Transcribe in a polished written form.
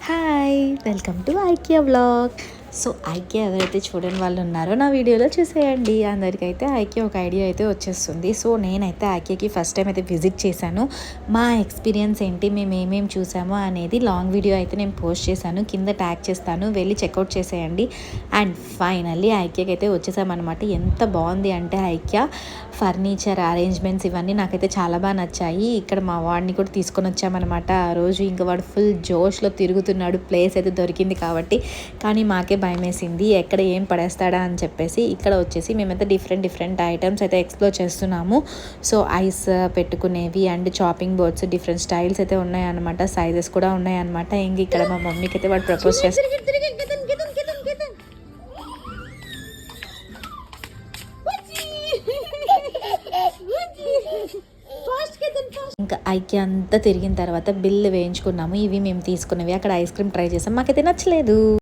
Hi welcome to IKEA vlog. So IKEA ఎవరైతే చూడని వాళ్ళు ఉన్నారో నా వీడియోలో చూసేయండి. అందరికైతే ఐకియా ఒక ఐడియా అయితే వచ్చేస్తుంది. సో నేనైతే ఐకియాకి ఫస్ట్ టైం అయితే విజిట్ చేశాను. మా ఎక్స్పీరియన్స్ ఏంటి, మేము ఏమేమి చూసామో అనేది లాంగ్ వీడియో అయితే నేను పోస్ట్ చేశాను, కింద ట్యాగ్ చేస్తాను, వెళ్ళి చెక్అవుట్ చేసేయండి. అండ్ ఫైనల్లీ ఐకియాకి అయితే వచ్చేసామన్నమాట. ఎంత బాగుంది అంటే ఐకియా ఫర్నిచర్ అరేంజ్మెంట్స్ ఇవన్నీ నాకైతే చాలా బాగా నచ్చాయి. ఇక్కడ మా వాడిని కూడా తీసుకొని వచ్చామన్నమాట ఆ రోజు. ఇంకా వాడు ఫుల్ జోష్లో తిరుగుతున్నాడు, ప్లేస్ అయితే దొరికింది కాబట్టి. కానీ మాకే భయం వేసింది ఎక్కడ ఏం పడేస్తాడా అని చెప్పేసి. ఇక్కడ వచ్చేసి మేమైతే డిఫరెంట్ ఐటమ్స్ అయితే ఎక్స్ప్లోర్ చేస్తున్నాము. సో ఐస్ పెట్టుకునేవి and chopping boards different styles అయితే ఉన్నాయన్నమాట, సైజెస్ కూడా ఉన్నాయన్నమాట. ఇంక ఇక్కడ మా మమ్మీకి అయితే వాడు ప్రపోజ్ చేస్తారు. ఇంకా ఐకియా అంతా తిరిగిన తర్వాత బిల్లు వేయించుకున్నాము. ఇవి మేము తీసుకున్నవి. అక్కడ ఐస్ క్రీమ్ ట్రై చేసాం, మాకైతే నచ్చలేదు.